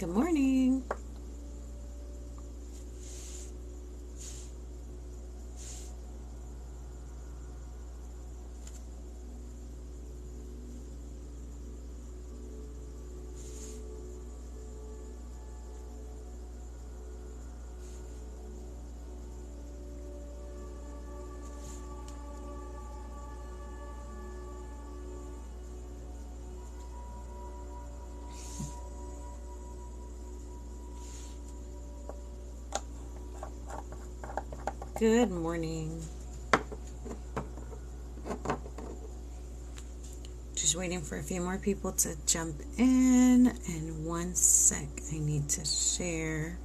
Good morning. Good morning. Just waiting for a few more people to jump in. And 1 sec, I need to share.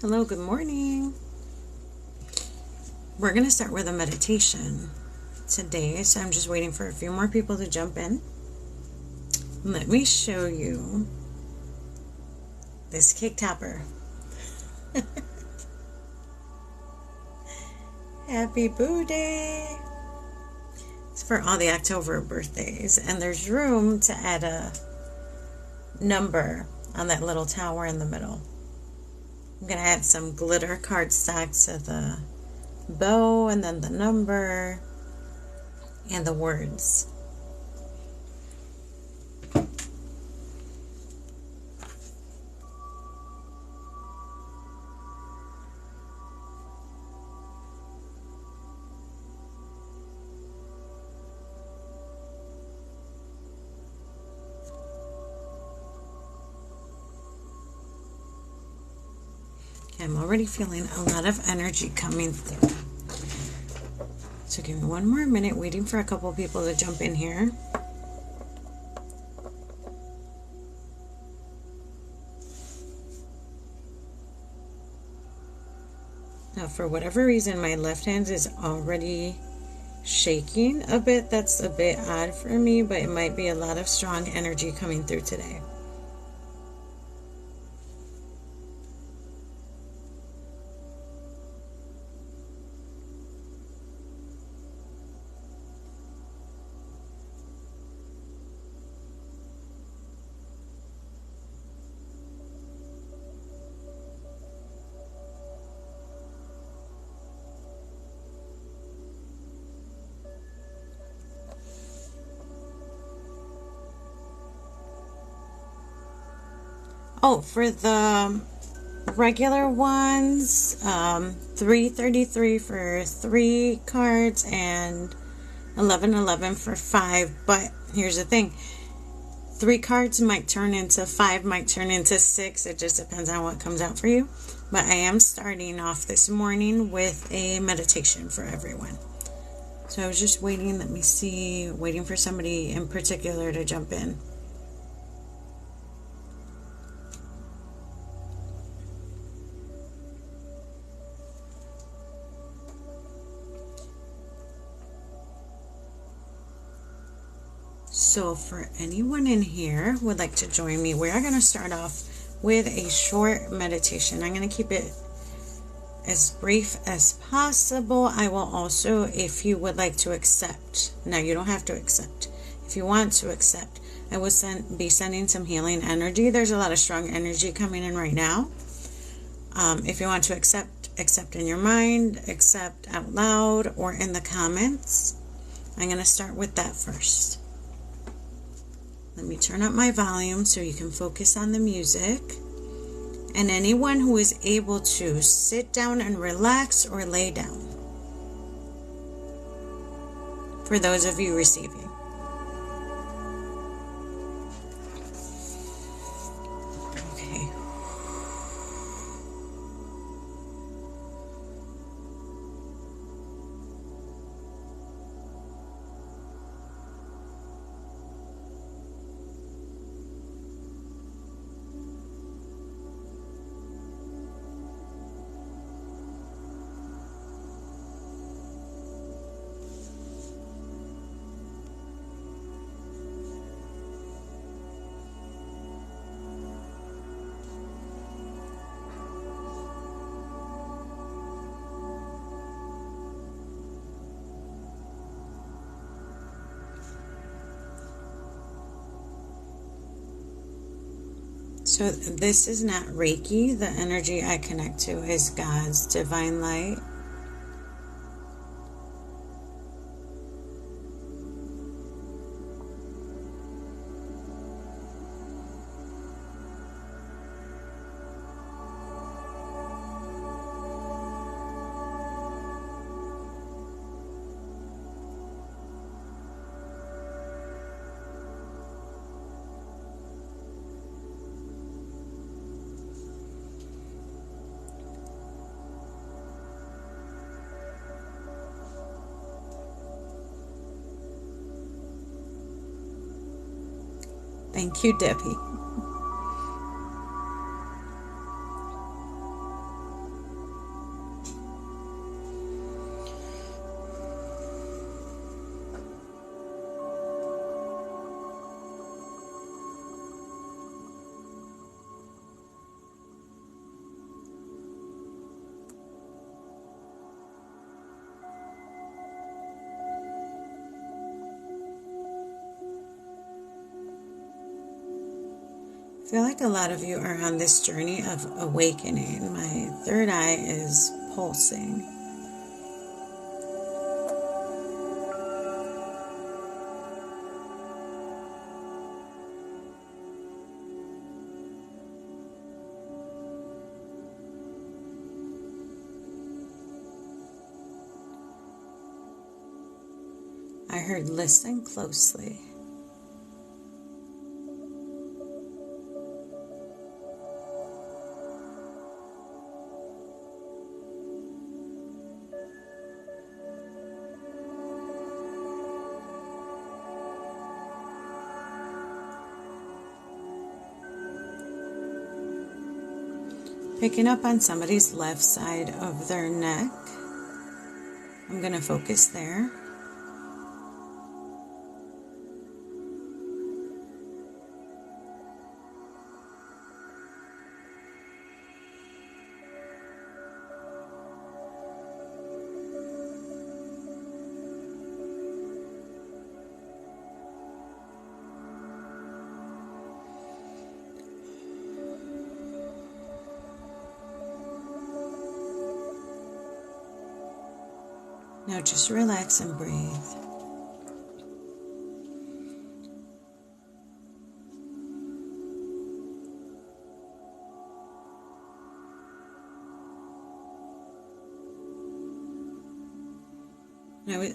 Hello, good morning. We're going to start with a meditation today, so I'm just waiting for a few more people to jump in. Let me show you this cake topper. Happy Boo Day! It's for all the October birthdays, and there's room to add a number on that little tower in the middle. I'm going to add some glitter cardstock to the bow, and then the number and the words. I'm already feeling a lot of energy coming through. So give me 1 more minute, waiting for a couple people to jump in here. Now, for whatever reason, my left hand is already shaking a bit. That's a bit odd for me, but it might be a lot of strong energy coming through today. Oh, for the regular ones, 333 for 3 cards and 1111 for 5. But here's the thing. 3 cards might turn into 5, might turn into 6. It just depends on what comes out for you. But I am starting off this morning with a meditation for everyone. So I was just waiting, waiting for somebody in particular to jump in. So for anyone in here who would like to join me, we are going to start off with a short meditation. I'm going to keep it as brief as possible. I will also, if you would like to accept, now you don't have to accept. If you want to accept, I will be sending some healing energy. There's a lot of strong energy coming in right now. If you want to accept in your mind, accept out loud, or in the comments. I'm going to start with that first. Let me turn up my volume so you can focus on the music. And anyone who is able to sit down and relax or lay down. For those of you receiving. Okay. So this is not Reiki. The energy I connect to is God's divine light. Thank you, Debbie. I feel like a lot of you are on this journey of awakening. My third eye is pulsing. I heard listen closely. Picking up on somebody's left side of their neck. I'm going to focus there. Now just relax and breathe.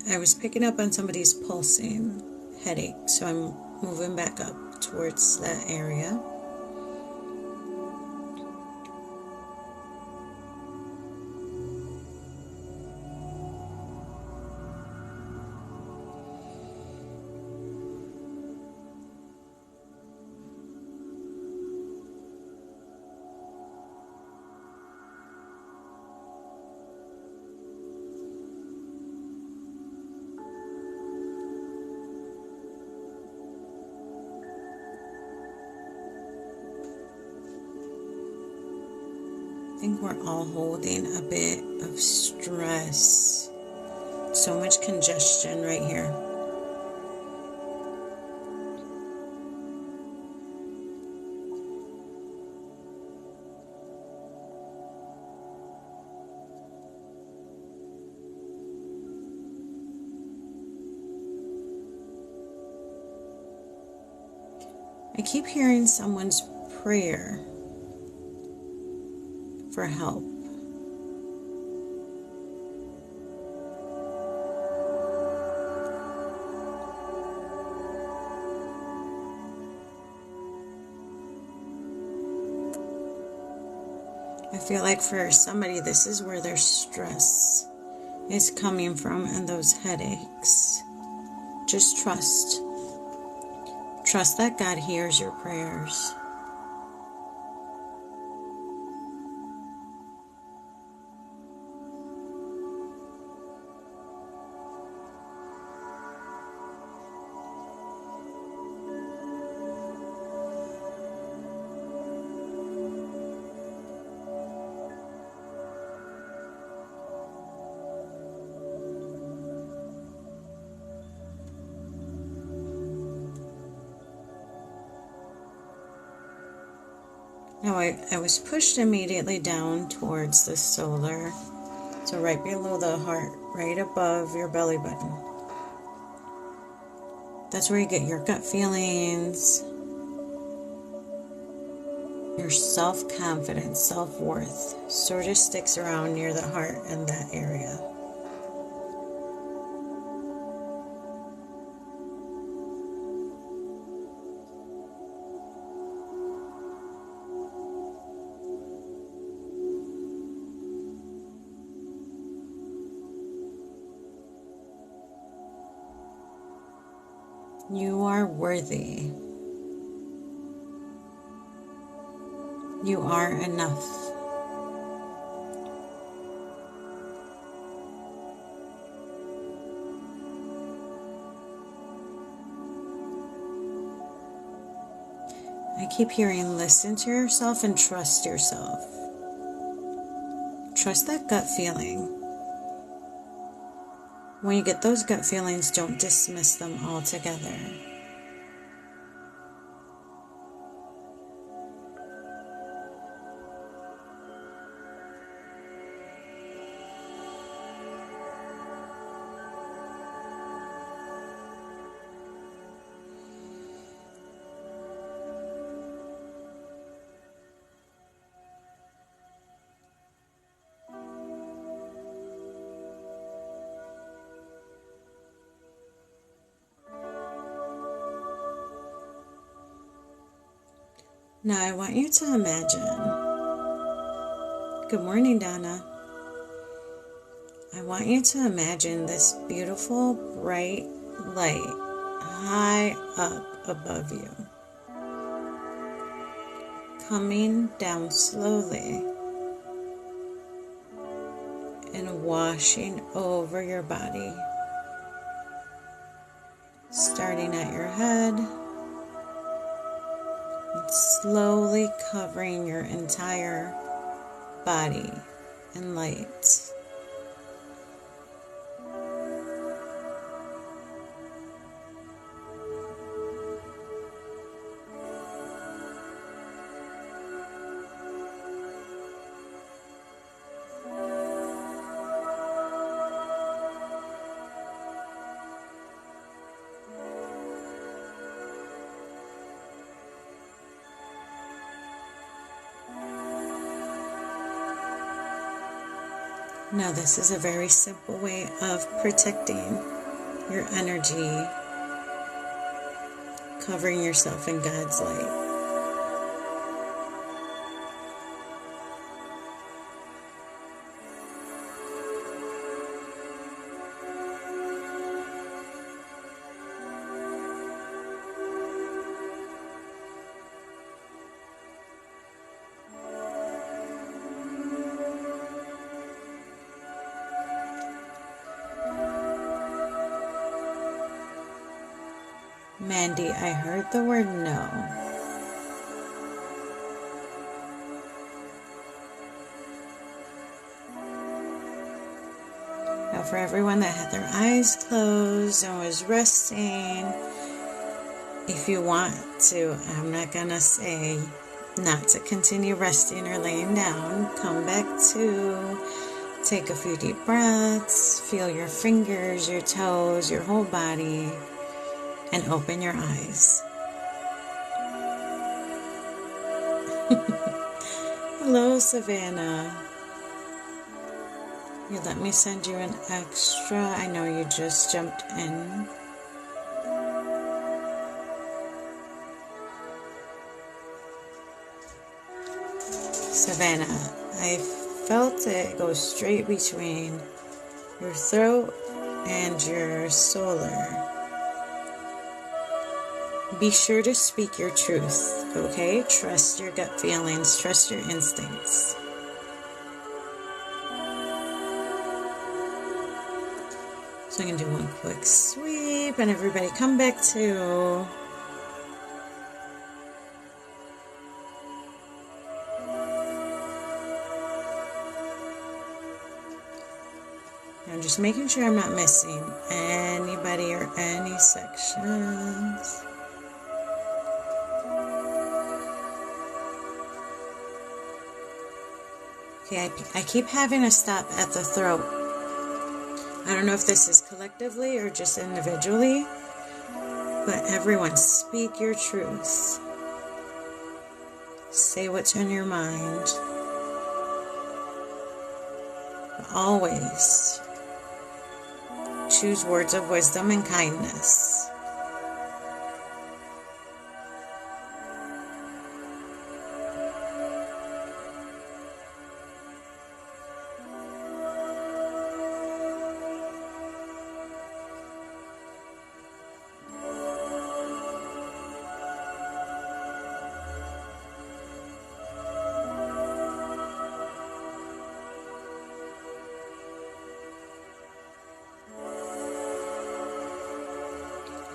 I was picking up on somebody's pulsing headache, so I'm moving back up towards that area. I think we're all holding a bit of stress. So much congestion right here. I keep hearing someone's prayer for help. I feel like for somebody, this is where their stress is coming from and those headaches. Just trust. Trust that God hears your prayers. Now I was pushed immediately down towards the solar. So right below the heart, right above your belly button. That's where you get your gut feelings, your self-confidence, self-worth. Sort of sticks around near the heart and that area. You are worthy. You are enough. I keep hearing, listen to yourself and trust yourself. Trust that gut feeling. When you get those gut feelings, don't dismiss them altogether. Now I want you to imagine. Good morning, Donna. I want you to imagine this beautiful, bright light high up above you, coming down slowly and washing over your body, starting at your head, and slowly covering your entire body in light. Now, this is a very simple way of protecting your energy, covering yourself in God's light. Mandy, I heard the word no. Now, for everyone that had their eyes closed and was resting, if you want to, I'm not going to say not to continue resting or laying down. Come back to, take a few deep breaths, feel your fingers, your toes, your whole body, and open your eyes. Hello, Savannah. You let me send you an extra. I know you just jumped in. Savannah, I felt it go straight between your throat and your solar. Be sure to speak your truth, okay? Trust your gut feelings, trust your instincts. So I'm going to do one quick sweep, and everybody come back to. I'm just making sure I'm not missing anybody or any sections. Okay, I keep having to stop at the throat. I don't know if this is collectively or just individually, but everyone, speak your truth. Say what's in your mind. But always choose words of wisdom and kindness.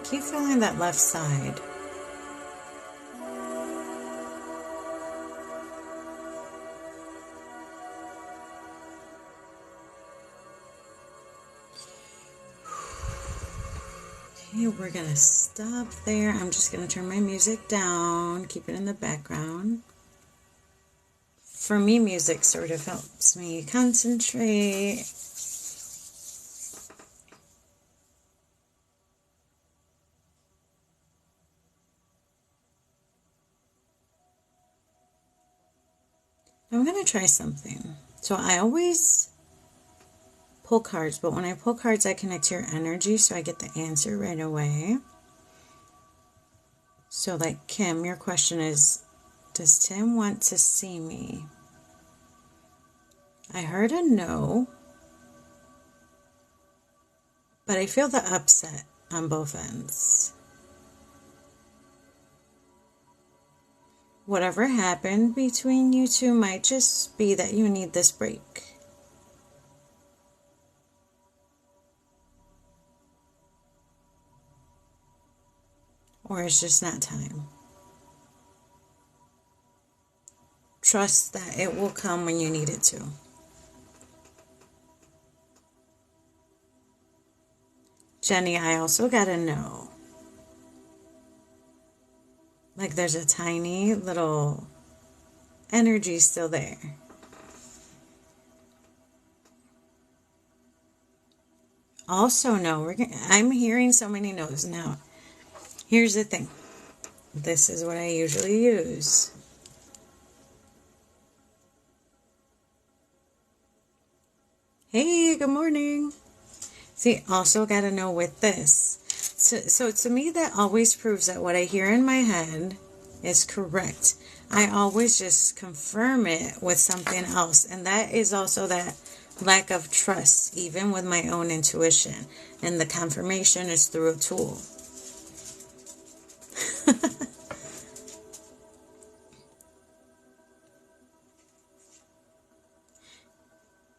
Keep feeling that left side. Okay, we're going to stop there. I'm just going to turn my music down, keep it in the background. For me, music sort of helps me concentrate. I'm going to try something. So I always pull cards, but when I pull cards, I connect to your energy, so I get the answer right away. So like Kim, your question is, does Tim want to see me? I heard a no, but I feel the upset on both ends. Whatever happened between you two might just be that you need this break. Or it's just not time. Trust that it will come when you need it to. Jenny, I also got a no. Like there's a tiny little energy still there. Also no, I'm hearing so many no's now. Here's the thing. This is what I usually use. Hey, good morning. See, also got to know with this. So to me, that always proves that what I hear in my head is correct. I always just confirm it with something else. And that is also that lack of trust, even with my own intuition. And the confirmation is through a tool.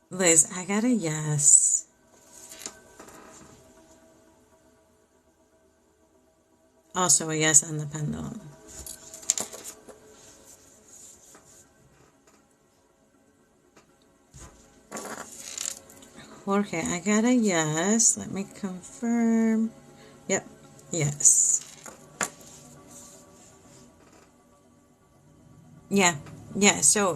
Liz, I got a yes. Also a yes on the pendulum. Jorge, I got a yes. Let me confirm. Yep, yes. Yeah. So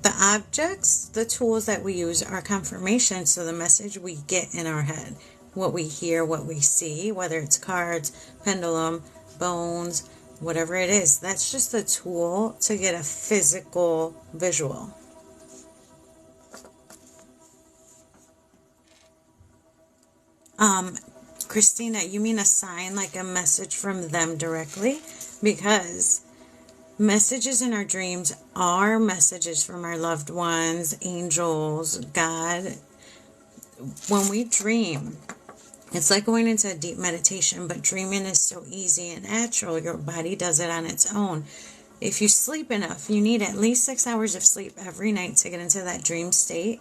the objects, the tools that we use are confirmation. So the message we get in our head, what we hear, what we see, whether it's cards, pendulum, bones, whatever it is, that's just a tool to get a physical visual. Christina, you mean a sign, like a message from them directly? Because messages in our dreams are messages from our loved ones, angels, God. When we dream, it's like going into a deep meditation, but dreaming is so easy and natural. Your body does it on its own. If you sleep enough, you need at least 6 hours of sleep every night to get into that dream state.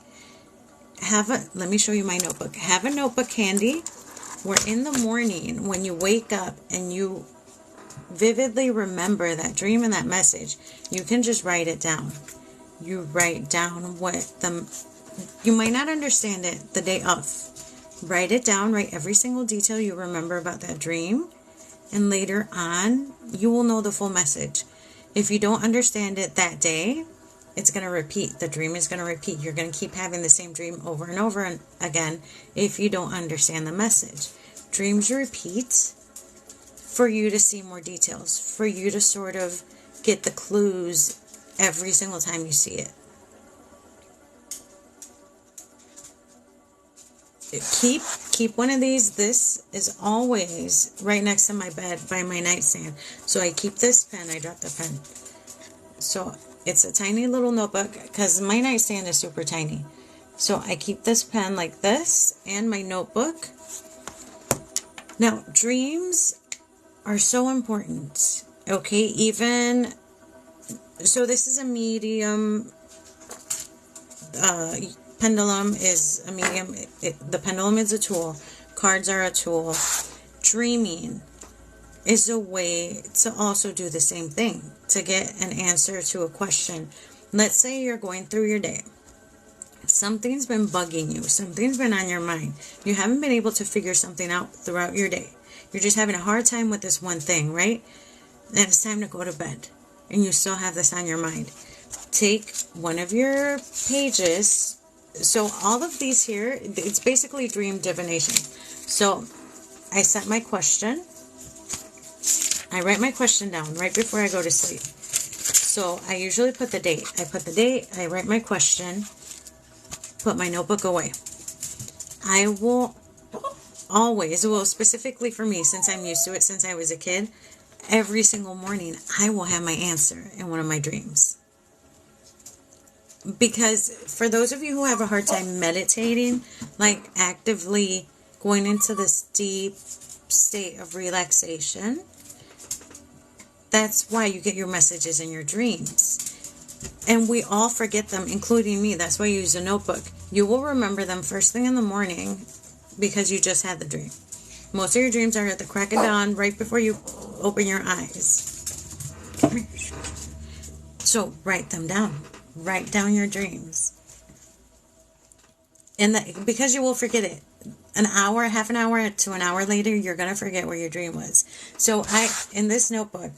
Let me show you my notebook. Have a notebook handy where in the morning when you wake up and you vividly remember that dream and that message, you can just write it down. You write down you might not understand it the day of. Write it down, write every single detail you remember about that dream, and later on, you will know the full message. If you don't understand it that day, it's going to repeat. The dream is going to repeat. You're going to keep having the same dream over and over and again if you don't understand the message. Dreams repeat for you to see more details, for you to sort of get the clues every single time you see it. Keep one of these. This is always right next to my bed by my nightstand. So I keep this pen. I dropped the pen. So it's a tiny little notebook because my nightstand is super tiny. So I keep this pen like this and my notebook. Now, dreams are so important. Okay, even so, this is a medium. Pendulum is a medium. The pendulum is a tool. Cards are a tool. Dreaming is a way to also do the same thing, to get an answer to a question. Let's say you're going through your day. Something's been bugging you. Something's been on your mind. You haven't been able to figure something out throughout your day. You're just having a hard time with this one thing, right? And it's time to go to bed. And you still have this on your mind. Take one of your pages. So all of these here, it's basically dream divination. So I set my question. I write my question down right before I go to sleep. So I usually put the date. I put the date. I write my question. Put my notebook away. I will always, well, specifically for me, since I'm used to it since I was a kid, every single morning I will have my answer in one of my dreams. Because for those of you who have a hard time meditating, like actively going into this deep state of relaxation, that's why you get your messages in your dreams. And we all forget them, including me. That's why you use a notebook. You will remember them first thing in the morning because you just had the dream. Most of your dreams are at the crack of dawn, right before you open your eyes. So write them down. Write down your dreams. And because you will forget it. An hour, half an hour to an hour later, you're going to forget where your dream was. So in this notebook,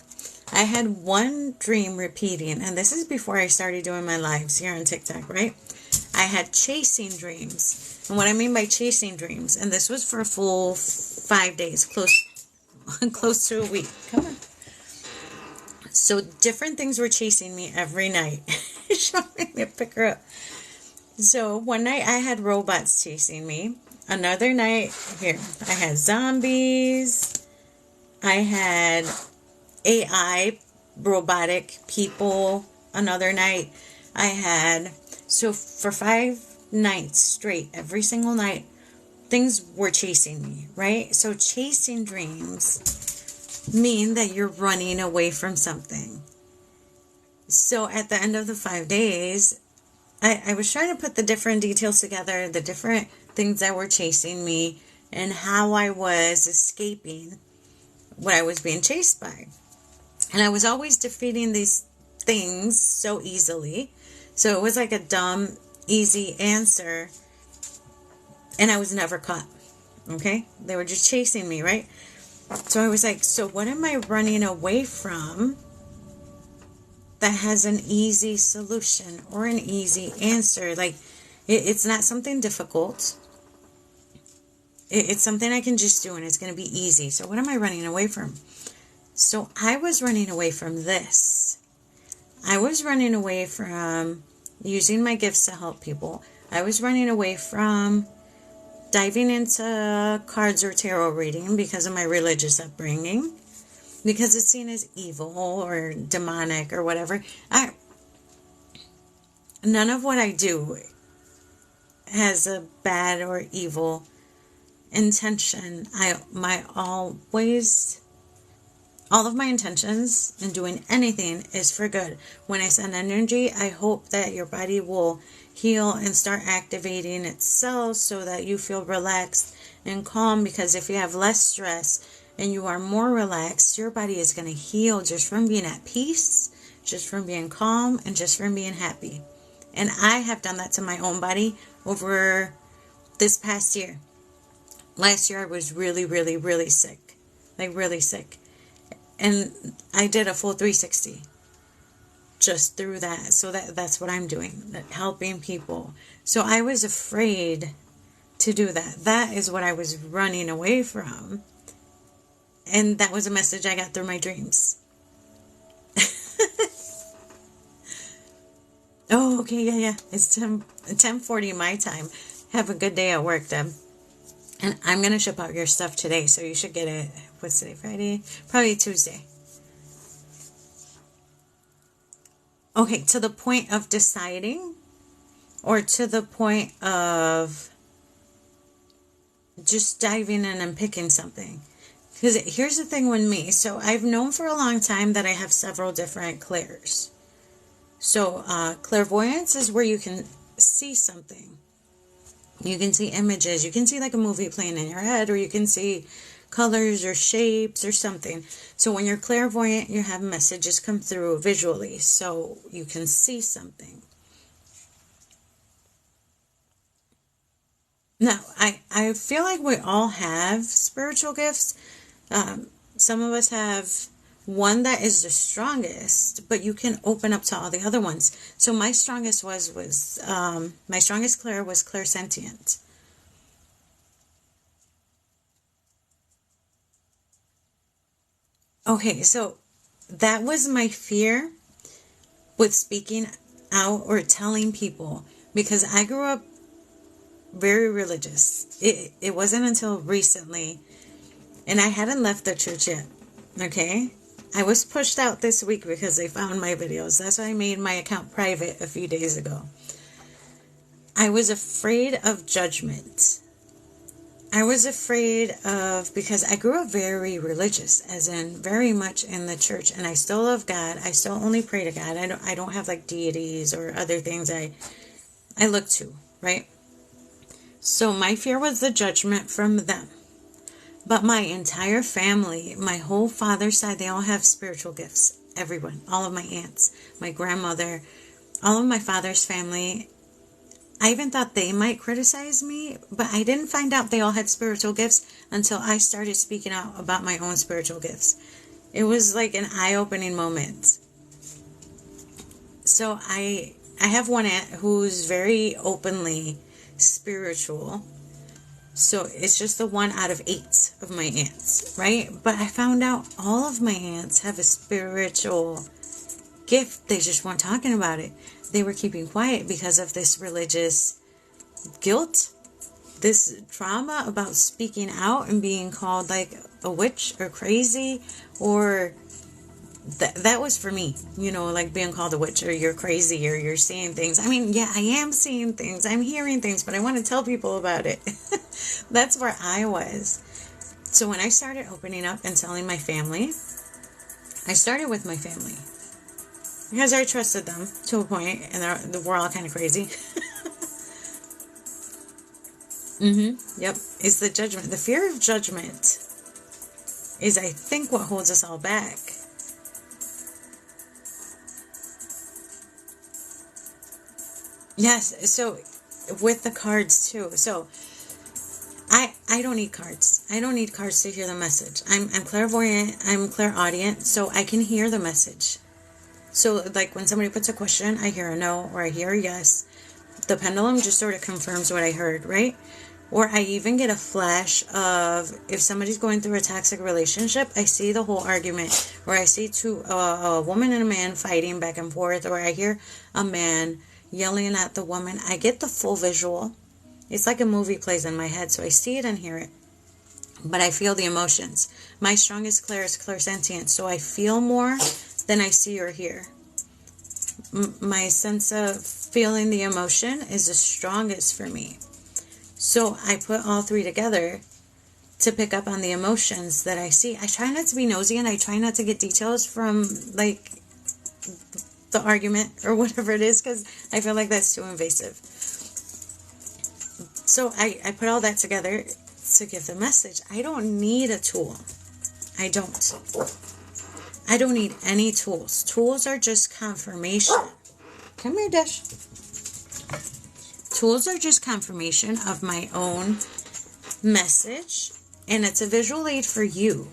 I had one dream repeating, and this is before I started doing my lives here on TikTok, right? I had chasing dreams. And what I mean by chasing dreams, and this was for a full 5 days, close to a week. Come on. So different things were chasing me every night. Showing me to pick her up. So one night I had robots chasing me. Another night, here, I had zombies. I had AI, robotic people. Another night, I had, so for 5 nights straight, every single night, things were chasing me, right? So chasing dreams mean that you're running away from something. So at the end of the 5 days, I was trying to put the different details together, the different things that were chasing me, and how I was escaping what I was being chased by. And I was always defeating these things so easily. So it was like a dumb, easy answer. And I was never caught. Okay? They were just chasing me, right? So I was like, so what am I running away from that has an easy solution or an easy answer? Like, it's not something difficult. It's something I can just do and it's going to be easy. So what am I running away from? So I was running away from this. I was running away from using my gifts to help people. I was running away from diving into cards or tarot reading because of my religious upbringing. Because it's seen as evil or demonic or whatever. None of what I do has a bad or evil intention. All of my intentions in doing anything is for good. When I send energy, I hope that your body will heal and start activating itself so that you feel relaxed and calm. Because if you have less stress and you are more relaxed, your body is going to heal just from being at peace, just from being calm, and just from being happy. And I have done that to my own body over this past year. Last year I was really, really, really sick. Like really sick. And I did a full 360. just through that. So that's what I'm doing, helping people. So I was afraid to do that. That is what I was running away from. And that was a message I got through my dreams. Oh, okay, yeah. It's 10:40 my time. Have a good day at work, Deb. And I'm going to ship out your stuff today, so you should get it. What's today, Friday? Probably Tuesday. Okay, to the point of deciding, or to the point of just diving in and picking something. Because here's the thing with me. So I've known for a long time that I have several different clairs. So clairvoyance is where you can see something. You can see images. You can see like a movie playing in your head, or you can see colors or shapes or something. So when you're clairvoyant, you have messages come through visually, so you can see something. Now, I feel like we all have spiritual gifts. Some of us have one that is the strongest, but you can open up to all the other ones. So my strongest my strongest clair was clairsentient. Okay, so that was my fear with speaking out or telling people, because I grew up very religious. It wasn't until recently, and I hadn't left the church yet. Okay, I was pushed out this week because they found my videos. That's why I made my account private a few days ago. I was afraid of judgment. I was afraid of, because I grew up very religious, as in very much in the church, and I still love God. I still only pray to God. I don't have like deities or other things I look to, right? So my fear was the judgment from them. But my entire family, my whole father's side, they all have spiritual gifts. Everyone, all of my aunts, my grandmother, all of my father's family. I even thought they might criticize me, but I didn't find out they all had spiritual gifts until I started speaking out about my own spiritual gifts. It was like an eye-opening moment. So I have one aunt who's very openly spiritual. So it's just the one out of 8 of my aunts, right? But I found out all of my aunts have a spiritual gift. They just weren't talking about it. They were keeping quiet because of this religious guilt, this trauma about speaking out and being called like a witch or crazy, or that was for me, like being called a witch, or you're crazy, or you're seeing things. I mean, yeah, I am seeing things, I'm hearing things, but I want to tell people about it. That's where I was. So when I started opening up and telling my family, I started with my family because I trusted them to a point, and we're all kind of crazy. Yep. It's the judgment. The fear of judgment is, I think, what holds us all back. Yes, so with the cards too. So I don't need cards. I don't need cards to hear the message. I'm clairvoyant, I'm clairaudient, so I can hear the message. So like when somebody puts a question, I hear a no or I hear a yes. The pendulum just sort of confirms what I heard, right? Or I even get a flash of, if somebody's going through a toxic relationship, I see the whole argument, or I see a woman and a man fighting back and forth, or I hear a man yelling at the woman. I get the full visual. It's like a movie plays in my head, so I see it and hear it. But I feel the emotions. My strongest clair is clairsentient, so I feel more than I see or hear. My sense of feeling the emotion is the strongest for me. So I put all 3 together to pick up on the emotions that I see. I try not to be nosy, and I try not to get details from like the argument or whatever it is, because I feel like that's too invasive. So I put all that together to give the message. I don't need a tool. I don't need any tools. Tools are just confirmation. Come here, Dash. Tools are just confirmation of my own message, and it's a visual aid for you.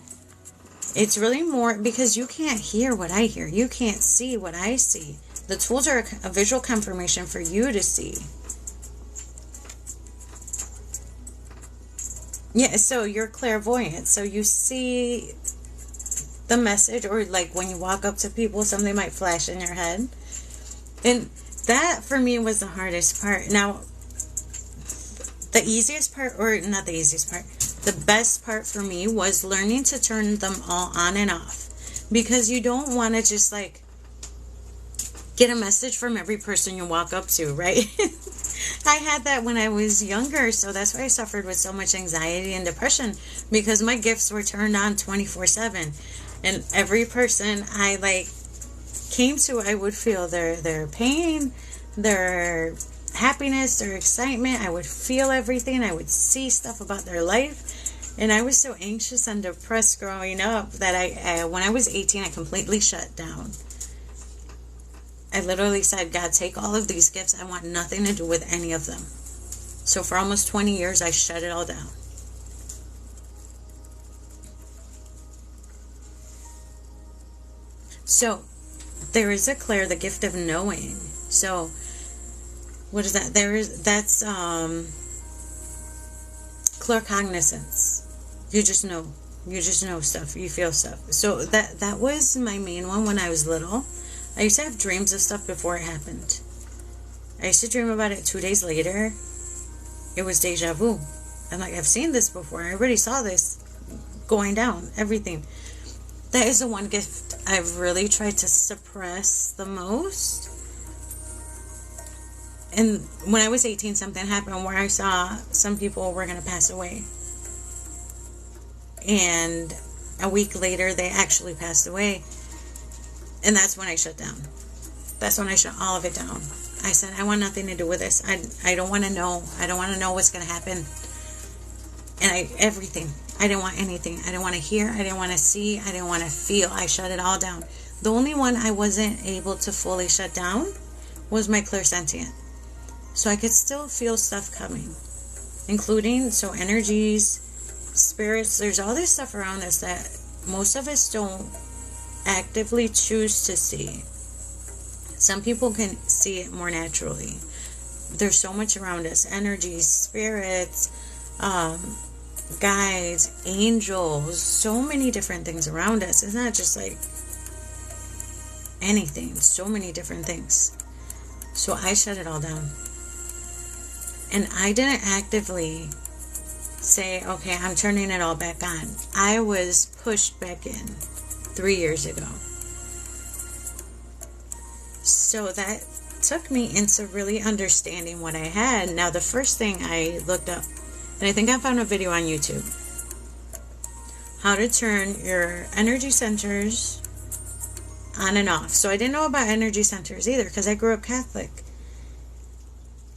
It's really more because you can't hear what I hear. You can't see what I see. The tools are a visual confirmation for you to see. Yeah, so you're clairvoyant. So you see the message, or like when you walk up to people, something might flash in your head. And that for me was the hardest part. Now, the easiest part, or not the easiest part, the best part for me was learning to turn them all on and off. Because you don't want to just like get a message from every person you walk up to, right? I had that when I was younger, so that's why I suffered with so much anxiety and depression, because my gifts were turned on 24/7. And every person I like came to, I would feel their pain, their happiness, their excitement. I would feel everything. I would see stuff about their life. And I was so anxious and depressed growing up that I when I was 18, I completely shut down. I literally said, God, take all of these gifts. I want nothing to do with any of them. So for almost 20 years, I shut it all down. So there is a Claire, the gift of knowing. So what is that? That's claircognizance. You just know. You just know stuff. You feel stuff. So that was my main one when I was little. I used to have dreams of stuff before it happened. I used to dream about it 2 days later. It was deja vu. I'm like, I've seen this before. I already saw this going down. Everything. That is the one gift I've really tried to suppress the most. And when I was 18, something happened where I saw some people were going to pass away. And a week later, they actually passed away. And that's when I shut down. That's when I shut all of it down. I said, I want nothing to do with this. I don't want to know. I don't want to know what's going to happen. And everything. I didn't want anything. I didn't want to hear. I didn't want to see. I didn't want to feel. I shut it all down. The only one I wasn't able to fully shut down was my clairsentient. So I could still feel stuff coming. Including, so energies, spirits. There's all this stuff around us that most of us don't actively choose to see. Some people can see it more naturally. There's so much around us. Energies, spirits, guides, angels, so many different things around us. It's not just like anything, so many different things. So I shut it all down. And I didn't actively say, okay, I'm turning it all back on. I was pushed back in 3 years ago. So that took me into really understanding what I had. Now, the first thing I looked up, and I think I found a video on YouTube, how to turn your energy centers on and off. So I didn't know about energy centers either because I grew up Catholic.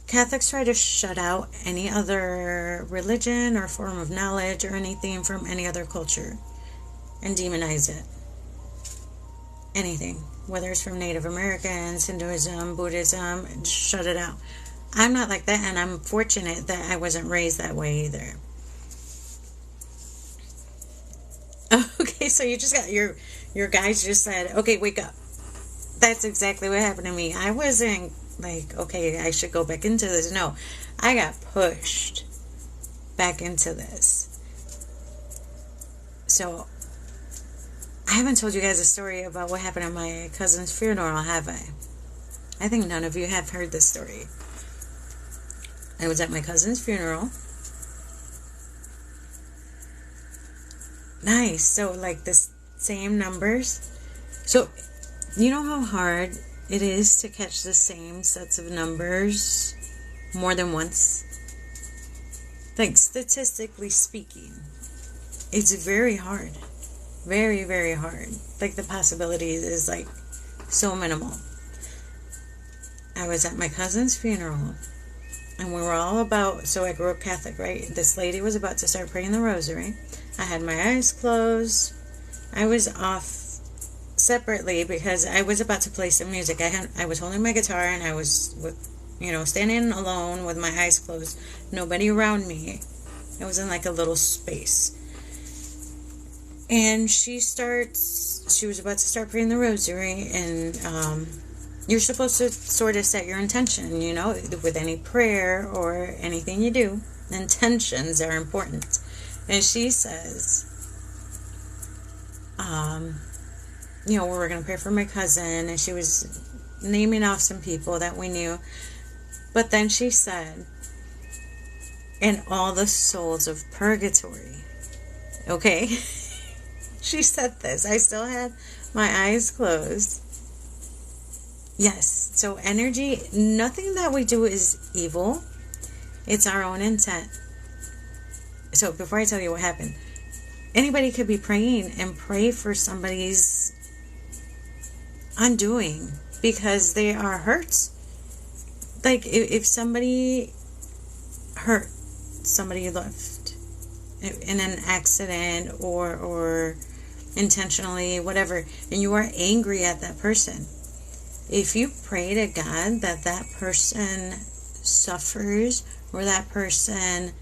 Catholics try to shut out any other religion or form of knowledge or anything from any other culture and demonize it. Anything, whether it's from Native Americans, Hinduism, Buddhism, shut it out. I'm not like that, and I'm fortunate that I wasn't raised that way either. Okay, so you just got your guys just said, okay, wake up. That's exactly what happened to me. I wasn't like, okay, I should go back into this. No, I got pushed back into this. So I haven't told you guys a story about what happened at my cousin's funeral, have I? I think none of you have heard this story. I was at my cousin's funeral. Nice. So, like, the same numbers. So, you know how hard it is to catch the same sets of numbers more than once? Like, statistically speaking, it's very hard. Very, very hard. Like, the possibilities is, like, so minimal. I was at my cousin's funeral. And we were all about, so I grew up Catholic, right? This lady was about to start praying the rosary. I had my eyes closed. I was off separately because I was about to play some music. I was holding my guitar and I was, standing alone with my eyes closed. Nobody around me. I was in like a little space. And she was about to start praying the rosary, and you're supposed to sort of set your intention, with any prayer or anything you do. Intentions are important. And she says, we're going to pray for my cousin, and she was naming off some people that we knew. But then she said, and all the souls of purgatory. Okay? She said this. I still had my eyes closed. Yes. So energy, nothing that we do is evil. It's our own intent. So before I tell you what happened, anybody could be praying and pray for somebody's undoing because they are hurt. Like if somebody hurt somebody you loved in an accident or intentionally, whatever, and you are angry at that person, if you pray to God that that person suffers or that person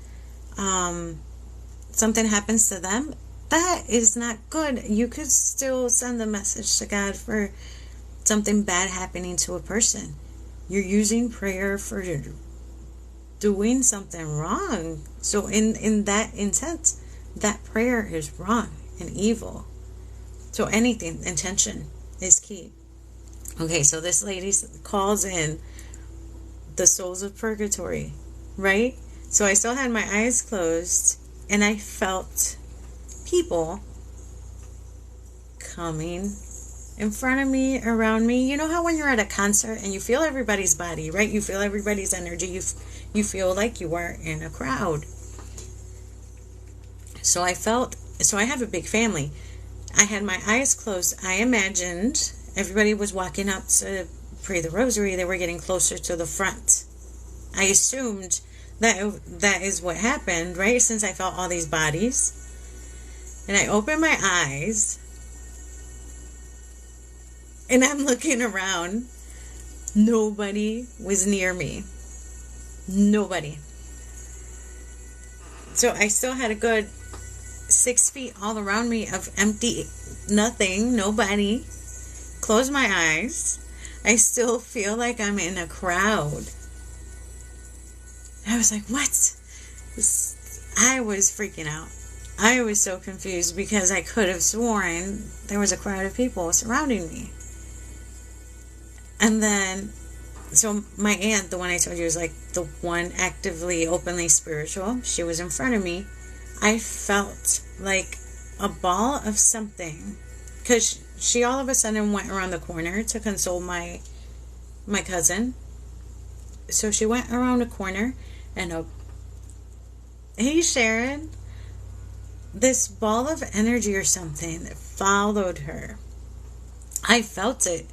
something happens to them, that is not good. You could still send the message to God for something bad happening to a person. You're using prayer for doing something wrong. So in that intent, that prayer is wrong and evil. So anything, intention is key. Okay, so this lady calls in the souls of purgatory, right? So I still had my eyes closed, and I felt people coming in front of me, around me. You know how when you're at a concert and you feel everybody's body, right? You feel everybody's energy. You feel like you are in a crowd. So I have a big family. I had my eyes closed. I imagined everybody was walking up to pray the rosary. They were getting closer to the front. I assumed that is what happened, right? Since I felt all these bodies. And I opened my eyes, and I'm looking around. Nobody was near me. Nobody. So I still had a good 6 feet all around me of empty, nothing, nobody. Close my eyes. I still feel like I'm in a crowd. I was like, what? I was freaking out. I was so confused because I could have sworn there was a crowd of people surrounding me. And then, so my aunt, the one I told you was like the one actively, openly spiritual, she was in front of me. I felt like a ball of something, because she all of a sudden went around the corner to console my cousin. So she went around a corner, and hey Sharon, this ball of energy or something followed her. I felt it.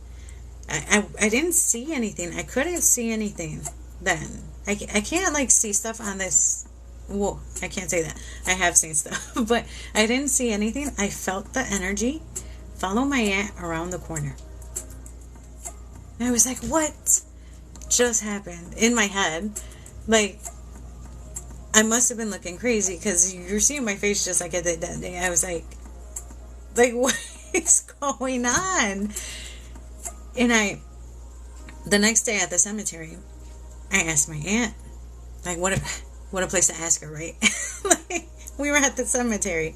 I didn't see anything. I couldn't see anything then. I can't like see stuff on this. Whoa, I can't say that. I have seen stuff, but I didn't see anything. I felt the energy follow my aunt around the corner. And I was like, what just happened? In my head, like, I must have been looking crazy because you're seeing my face just like I did that day. I was like, what is going on? And the next day at the cemetery, I asked my aunt, like, what a place to ask her, right? Like, we were at the cemetery,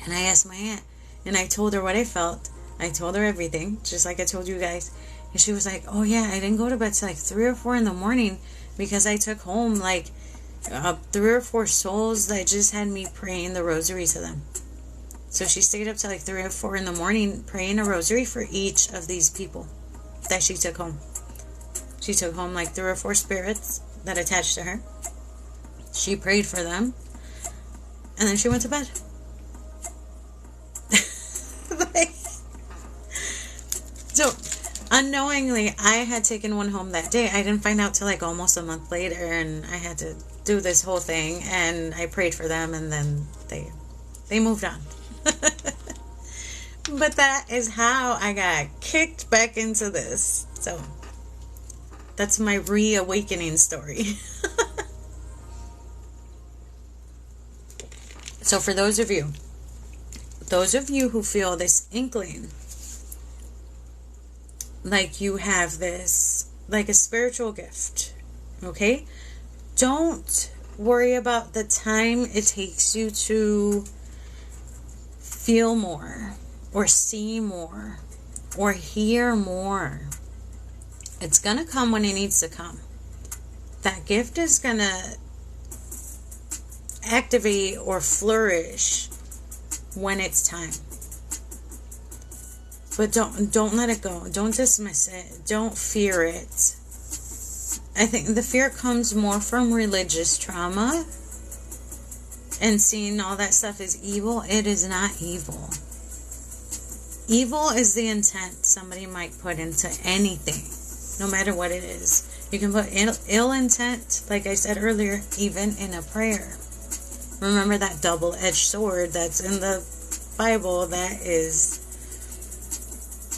and I asked my aunt, and I told her what I felt. I told her everything, just like I told you guys. And she was like, oh yeah, I didn't go to bed till like 3 or 4 in the morning because I took home like 3 or 4 souls that just had me praying the rosary to them. So she stayed up till like 3 or 4 in the morning praying a rosary for each of these people that she took home. She took home like 3 or 4 spirits that attached to her. She prayed for them, and then she went to bed. So unknowingly, I had taken one home that day. I didn't find out till like almost a month later, and I had to do this whole thing, and I prayed for them, and then they moved on. But that is how I got kicked back into this. So that's my reawakening story. So for those of you those of you who feel this inkling, like you have this, like a spiritual gift, okay? Don't worry about the time it takes you to feel more or see more or hear more. It's going to come when it needs to come. That gift is going to activate or flourish when it's time. But don't let it go. Don't dismiss it. Don't fear it. I think the fear comes more from religious trauma and seeing all that stuff as evil. It is not evil. Evil is the intent somebody might put into anything, no matter what it is. You can put ill intent, like I said earlier, even in a prayer. Remember that double-edged sword that's in the Bible. That is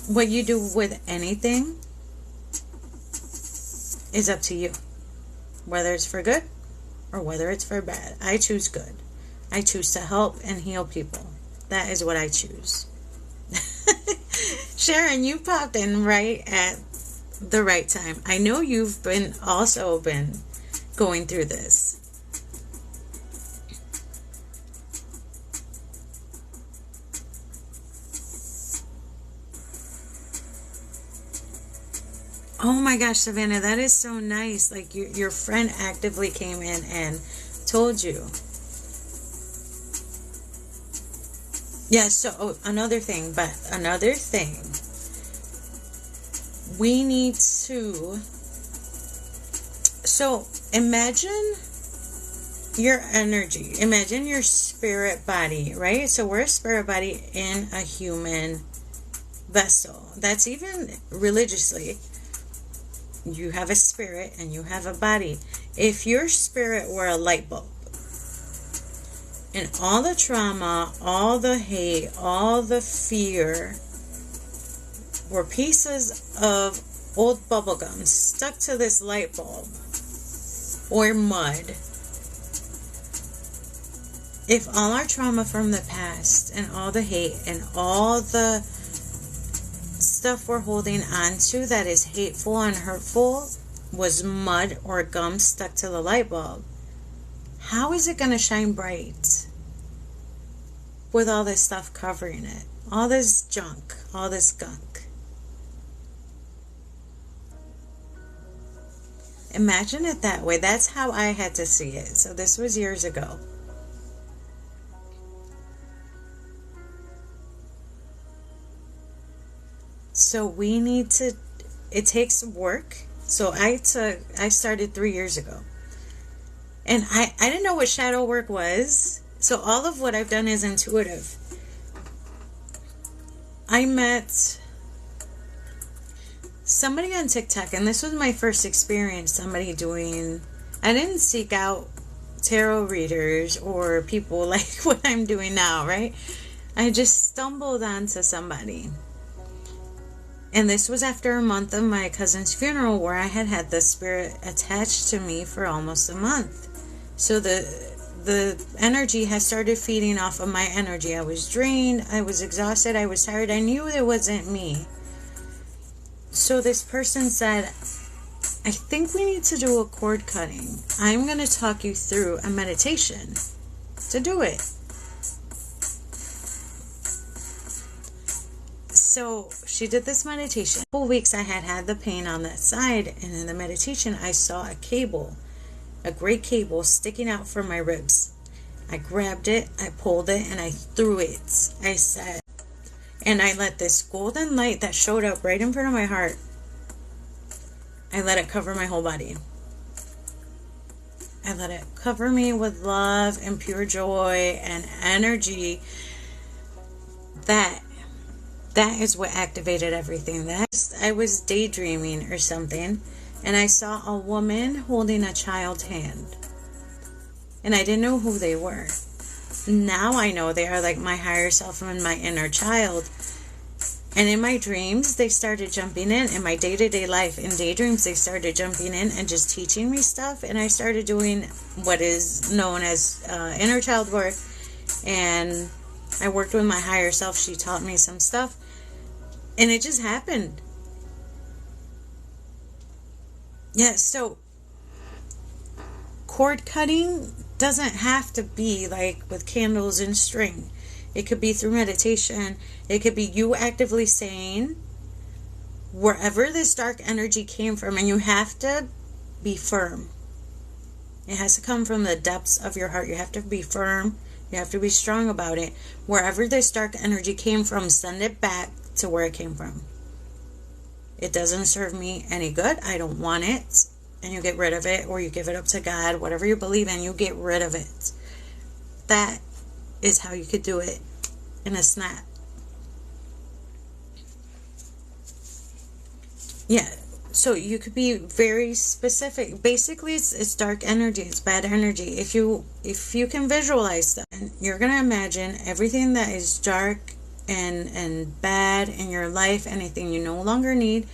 what you do with anything is up to you. Whether it's for good or whether it's for bad. I choose good. I choose to help and heal people. That is what I choose. Sharon, you popped in right at the right time. I know you've also been going through this. Oh my gosh, Savannah, that is so nice. Like your friend actively came in and told you. Yeah, so another thing. We need to, so imagine your energy. Imagine your spirit body, right? So we're a spirit body in a human vessel. That's even religiously. You have a spirit and you have a body. If your spirit were a light bulb and all the trauma, all the hate, all the fear were pieces of old bubble gum stuck to this light bulb or mud, if all our trauma from the past and all the hate and all the stuff we're holding on to that is hateful and hurtful was mud or gum stuck to the light bulb, how is it going to shine bright with all this stuff covering it? All this junk, all this gunk. Imagine it that way. That's how I had to see it. So this was years ago. So we need to, it takes work. So I started 3 years ago. And I didn't know what shadow work was. So all of what I've done is intuitive. I met somebody on TikTok, and this was my first experience, somebody doing, I didn't seek out tarot readers or people like what I'm doing now, right? I just stumbled onto somebody. And this was after a month of my cousin's funeral where I had the spirit attached to me for almost a month. So the energy has started feeding off of my energy. I was drained, I was exhausted, I was tired. I knew it wasn't me. So this person said, I think we need to do a cord cutting. I'm going to talk you through a meditation to do it. So she did this meditation. For weeks I had the pain on that side, and in the meditation I saw a cable, a gray cable sticking out from my ribs. I grabbed it, I pulled it, and I threw it. I said, and I let this golden light that showed up right in front of my heart, I let it cover my whole body. I let it cover me with love and pure joy and energy. That is what activated everything. I was daydreaming or something, and I saw a woman holding a child's hand. And I didn't know who they were. Now I know they are like my higher self and my inner child. And in my dreams, they started jumping in my day-to-day life. In daydreams, they started jumping in and just teaching me stuff. And I started doing what is known as inner child work and I worked with my higher self. She taught me some stuff, and it just happened. Yeah, so cord cutting doesn't have to be like with candles and string. It could be through meditation. It could be you actively saying, wherever this dark energy came from, and you have to be firm. It has to come from the depths of your heart. You have to be firm. You have to be strong about it. Wherever this dark energy came from, send it back to where it came from. It doesn't serve me any good. I don't want it. And you get rid of it, or you give it up to God. Whatever you believe in, you get rid of it. That is how you could do it in a snap. Yeah, so you could be very specific. Basically, it's dark energy. It's bad energy. If you can visualize that, and you're going to imagine everything that is dark and bad in your life, anything you no longer need,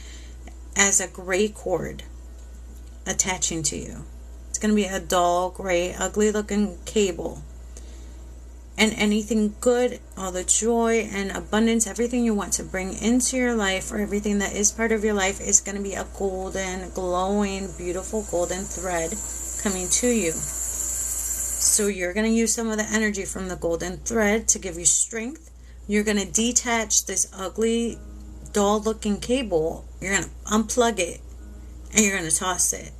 as a gray cord attaching to you. It's going to be a dull, gray, ugly looking cable. And anything good, all the joy and abundance, everything you want to bring into your life, or everything that is part of your life, is going to be a golden, glowing, beautiful golden thread coming to you. So you're going to use some of the energy from the golden thread to give you strength. You're going to detach this ugly, dull looking cable. You're going to unplug it, and you're going to toss it.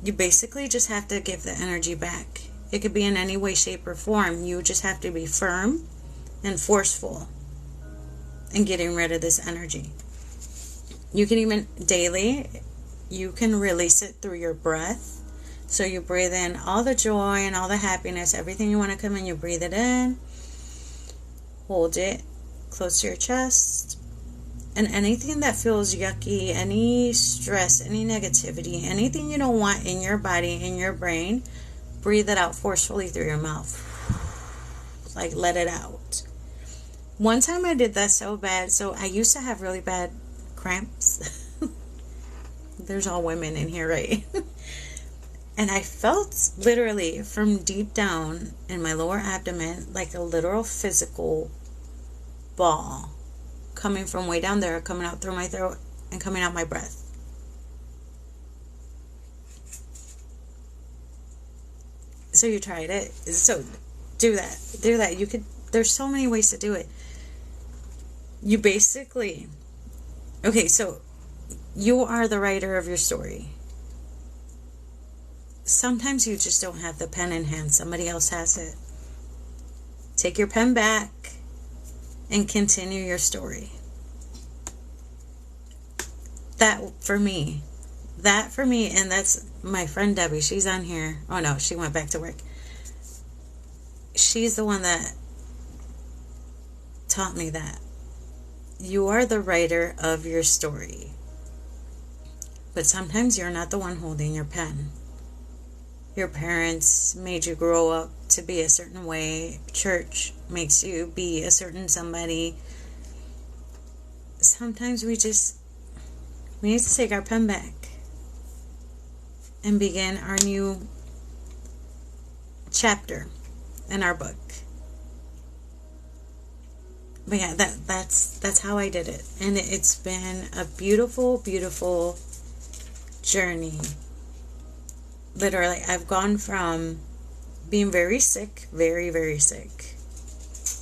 You basically just have to give the energy back. It could be in any way, shape, or form. You just have to be firm and forceful in getting rid of this energy. You can even daily, you can release it through your breath. So you breathe in all the joy and all the happiness, everything you want to come in, you breathe it in. Hold it close to your chest. And anything that feels yucky, any stress, any negativity, anything you don't want in your body, in your brain, breathe it out forcefully through your mouth. Like, let it out. One time I did that so bad. So I used to have really bad cramps. There's all women in here, right? And I felt literally from deep down in my lower abdomen, like a literal physical ball coming from way down there, coming out through my throat and coming out my breath. So you tried it. So do that. You could, there's so many ways to do it. You basically, okay, so you are the writer of your story. Sometimes you just don't have the pen in hand. Somebody else has it. Take your pen back and continue your story. That for me, and that's my friend Debbie. She's on here. Oh no, she went back to work. She's the one that taught me that. You are the writer of your story. But sometimes you're not the one holding your pen. Your parents made you grow up to be a certain way. Church makes you be a certain somebody. Sometimes we need to take our pen back and begin our new chapter in our book. But yeah, that's how I did it. And it's been a beautiful, beautiful journey. Literally, I've gone from being very sick, very, very sick,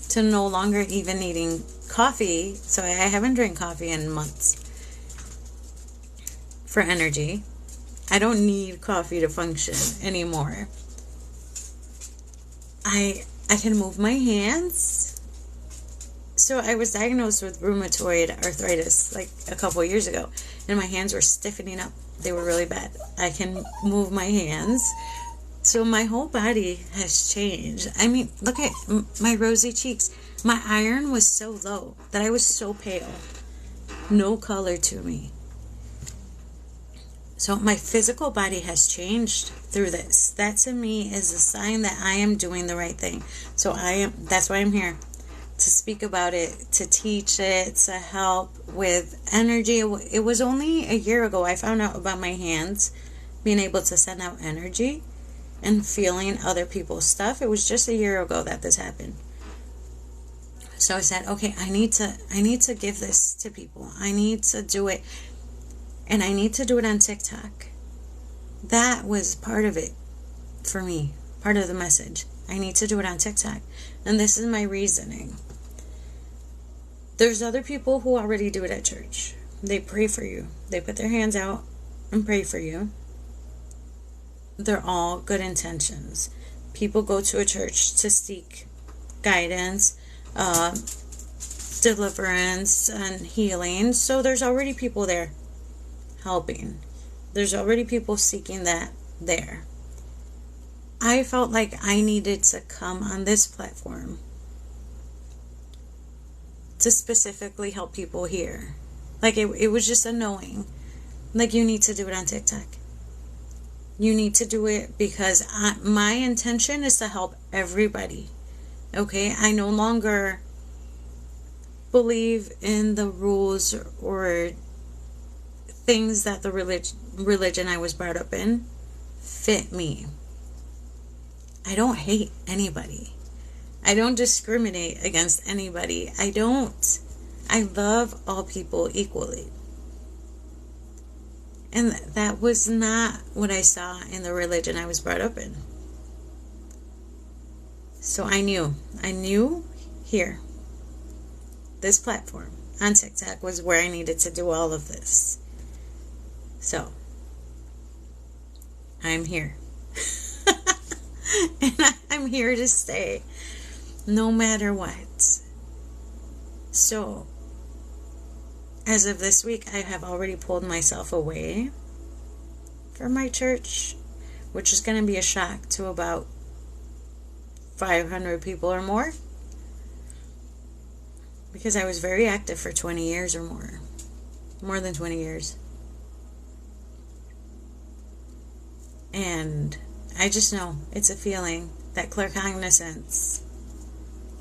to no longer even needing coffee. So I haven't drank coffee in months for energy. I don't need coffee to function anymore. I can move my hands. So I was diagnosed with rheumatoid arthritis like a couple of years ago, and my hands were stiffening up. They were really bad. I can move my hands. So my whole body has changed. I mean, look at my rosy cheeks. My iron was so low that I was so pale. No color to me. So my physical body has changed through this. That to me is a sign that I am doing the right thing. So that's why I'm here. To speak about it, to teach it, to help with energy. It was only a year ago I found out about my hands being able to send out energy and feeling other people's stuff. It was just a year ago that this happened. So I said, okay, I need to give this to people. I need to do it. And I need to do it on TikTok. That was part of it for me. Part of the message. I need to do it on TikTok. And this is my reasoning. There's other people who already do it at church. They pray for you. They put their hands out and pray for you. They're all good intentions. People go to a church to seek guidance, deliverance, and healing. So there's already people there helping. There's already people seeking that there. I felt like I needed to come on this platform to specifically help people here. Like it was just a knowing. Like, you need to do it on TikTok. You need to do it because my intention is to help everybody. Okay? I no longer believe in the rules or things that the religion I was brought up in fit me. I don't hate anybody. I don't discriminate against anybody. I don't. I love all people equally. And that was not what I saw in the religion I was brought up in. So I knew here, this platform on TikTok was where I needed to do all of this. So, I'm here. And I'm here to stay, no matter what. So, as of this week, I have already pulled myself away from my church, which is going to be a shock to about 500 people or more, because I was very active for 20 years or more than 20 years. And I just know it's a feeling, that claircognizance.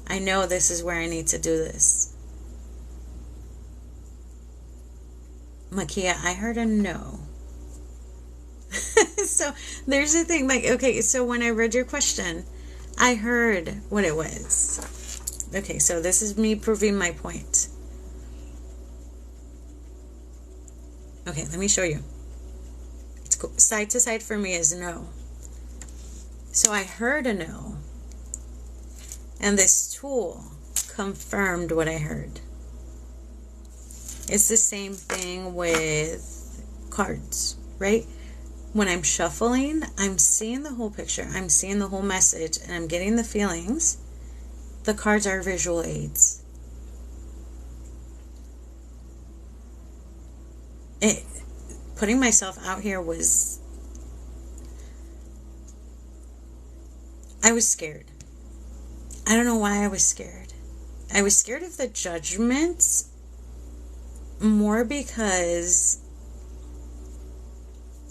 I know this is where I need to do this. Makia, I heard a no. So there's the thing, like, okay, so when I read your question, I heard what it was. Okay, so this is me proving my point. Okay, let me show you. It's cool. Side to side for me is no. So I heard a no. And this tool confirmed what I heard. It's the same thing with cards, right? When I'm shuffling, I'm seeing the whole picture. I'm seeing the whole message, and I'm getting the feelings. The cards are visual aids. Putting myself out here was... I was scared. I don't know why I was scared. I was scared of the judgments more because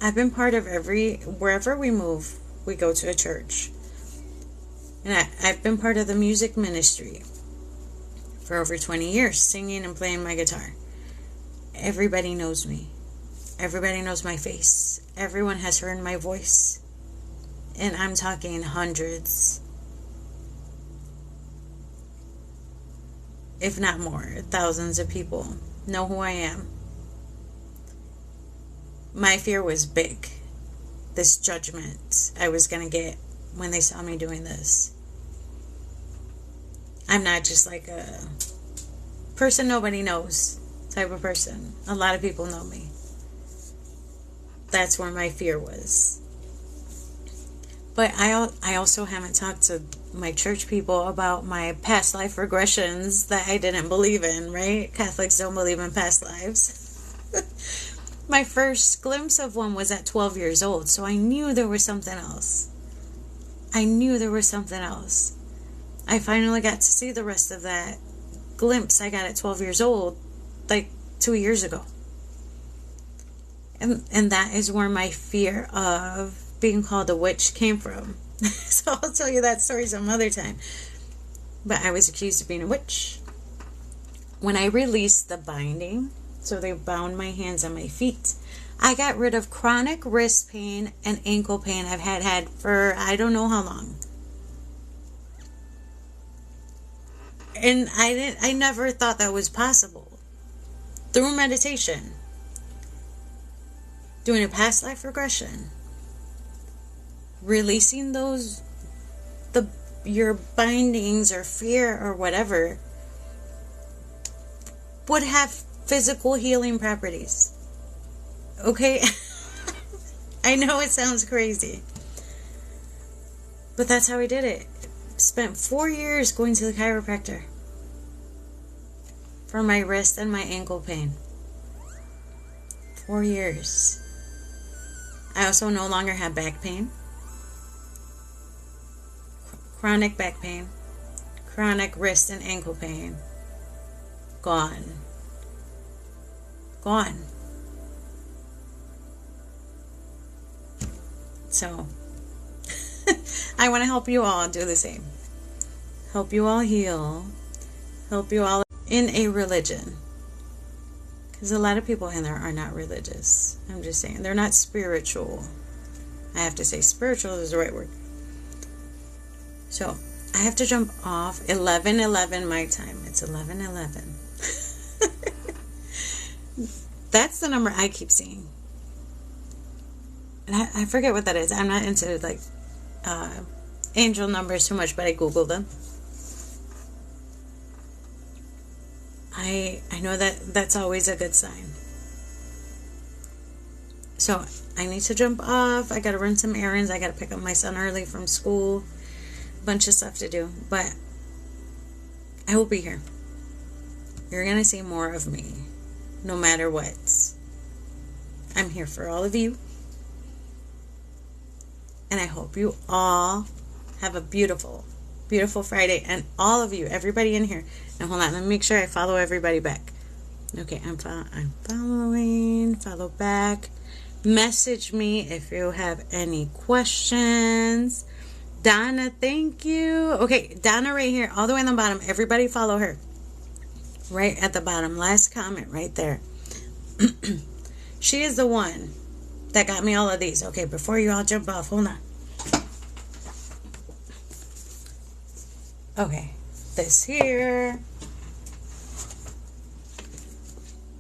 I've been part of wherever we move, we go to a church. And I've been part of the music ministry for over 20 years, singing and playing my guitar. Everybody knows me. Everybody knows my face. Everyone has heard my voice. And I'm talking hundreds, if not more, thousands of people know who I am. My fear was big. This judgment I was going to get when they saw me doing this. I'm not just like a person nobody knows type of person. A lot of people know me. That's where my fear was. But I also haven't talked to my church people about my past life regressions that I didn't believe in, right? Catholics don't believe in past lives. My first glimpse of one was at 12 years old, so I knew there was something else. I finally got to see the rest of that glimpse I got at 12 years old, like 2 years ago. And that is where my fear of being called a witch came from. So I'll tell you that story some other time. But I was accused of being a witch. When I released the binding, so they bound my hands and my feet, I got rid of chronic wrist pain and ankle pain I've had for I don't know how long. And I never thought that was possible. Through meditation, doing a past life regression, releasing your bindings or fear or whatever would have physical healing properties. Okay? I know it sounds crazy, but that's how I did it. Spent 4 years going to the chiropractor for my wrist and my ankle pain. 4 years. I also no longer have back pain. Chronic back pain. Chronic wrist and ankle pain. Gone. Gone. So, I want to help you all do the same. Help you all heal. Help you all in a religion. Because a lot of people in there are not religious. I'm just saying. They're not spiritual. I have to say spiritual is the right word. So, I have to jump off. 11:11 my time. It's 11:11. That's the number I keep seeing. And I forget what that is. I'm not into like angel numbers too much, but I Google them. I know that's always a good sign. So I need to jump off. I gotta run some errands. I gotta pick up my son early from school. Bunch of stuff to do, but I will be here. You're gonna see more of me, no matter what. I'm here for all of you. And I hope you all have a beautiful, beautiful Friday. And all of you, everybody in here. And hold on, let me make sure I follow everybody back. Okay, I'm following. Follow back. Message me if you have any questions. Donna, thank you. Okay, Donna right here, all the way on the bottom. Everybody follow her. Right at the bottom. Last comment right there. She is the one that got me all of these. Okay, before you all jump off, hold on. Okay, this here.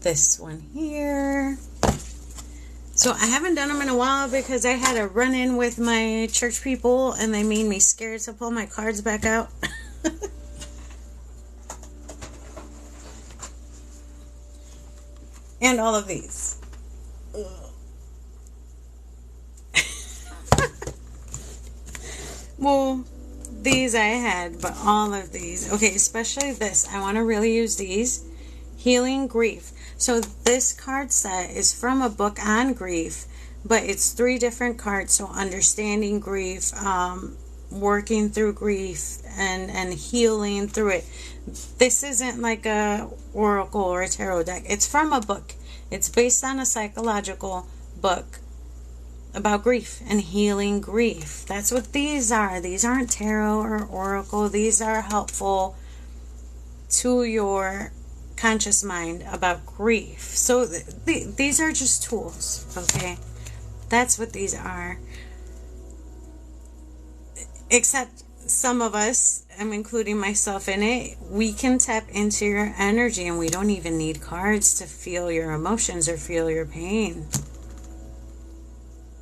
This one here. So I haven't done them in a while because I had a run-in with my church people and they made me scared to pull my cards back out. And all of these. Well, these I had, but all of these. Okay, especially this. I want to really use these. Healing Grief. So this card set is from a book on grief, but it's 3 different cards. So understanding grief, working through grief, and healing through it. This isn't like a oracle or a tarot deck. It's from a book. It's based on a psychological book about grief and healing grief. That's what these are. These aren't tarot or oracle. These are helpful to your conscious mind about grief. So these are just tools, okay? That's what these are. Except some of us, I'm including myself in it, we can tap into your energy and we don't even need cards to feel your emotions or feel your pain.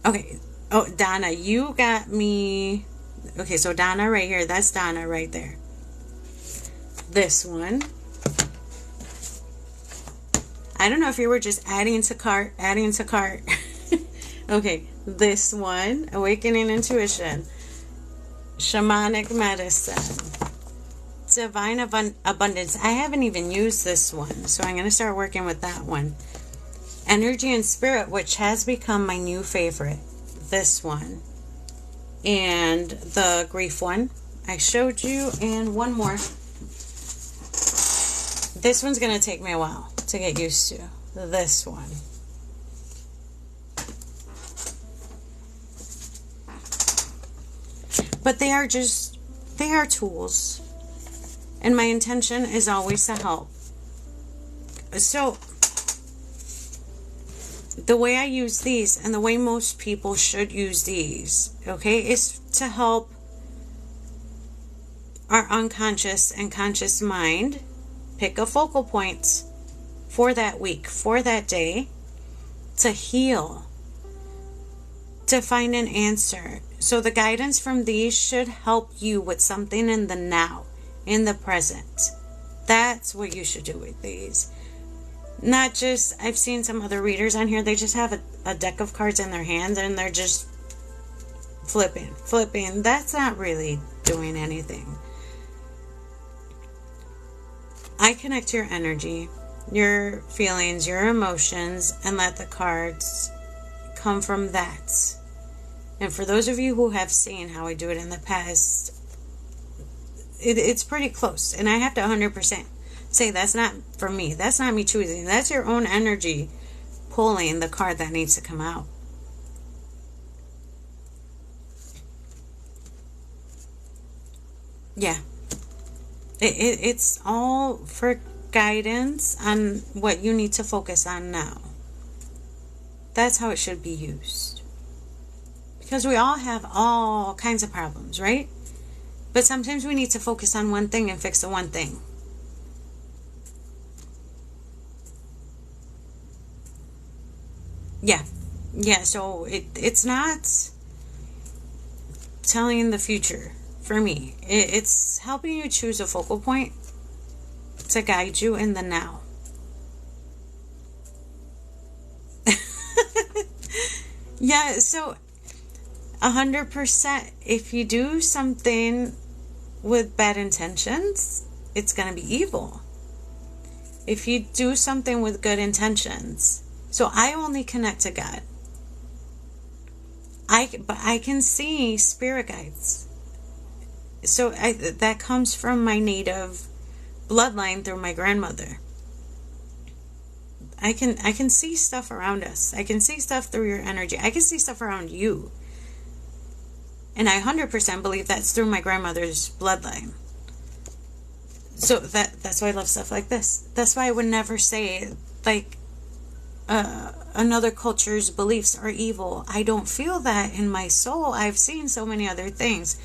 Okay. Oh, Donna, you got me. Okay, so Donna right here. That's Donna right there. This one. I don't know if you were just adding to cart. Okay, this one. Awakening Intuition. Shamanic Medicine. Divine Abundance. I haven't even used this one, so I'm going to start working with that one. Energy and Spirit, which has become my new favorite. This one. And the grief one I showed you. And one more. This one's going to take me a while to get used to. This one. But they are tools. And my intention is always to help. So the way I use these and the way most people should use these, okay, is to help our unconscious and conscious mind, pick a focal point for that week, for that day, to heal, to find an answer. So the guidance from these should help you with something in the now, in the present. That's what you should do with these. Not just, I've seen some other readers on here, they just have a deck of cards in their hands and they're just flipping. That's not really doing anything. I connect to your energy, your feelings, your emotions, and let the cards come from that. And for those of you who have seen how I do it in the past, it's pretty close. And I have to 100% say that's not for me. That's not me choosing. That's your own energy pulling the card that needs to come out. Yeah. It's all for guidance on what you need to focus on now. That's how it should be used. Because we all have all kinds of problems, right? But sometimes we need to focus on one thing and fix the one thing. Yeah, so it's not telling the future for me. It's helping you choose a focal point to guide you in the now. Yeah, so 100%, if you do something with bad intentions, it's going to be evil. If you do something with good intentions, so I only connect to God. But I can see spirit guides. So that comes from my native bloodline through my grandmother. I can see stuff around us. I can see stuff through your energy. I can see stuff around you. And I 100% believe that's through my grandmother's bloodline. So that's why I love stuff like this. That's why I would never say, like, another culture's beliefs are evil. I don't feel that in my soul. I've seen so many other things.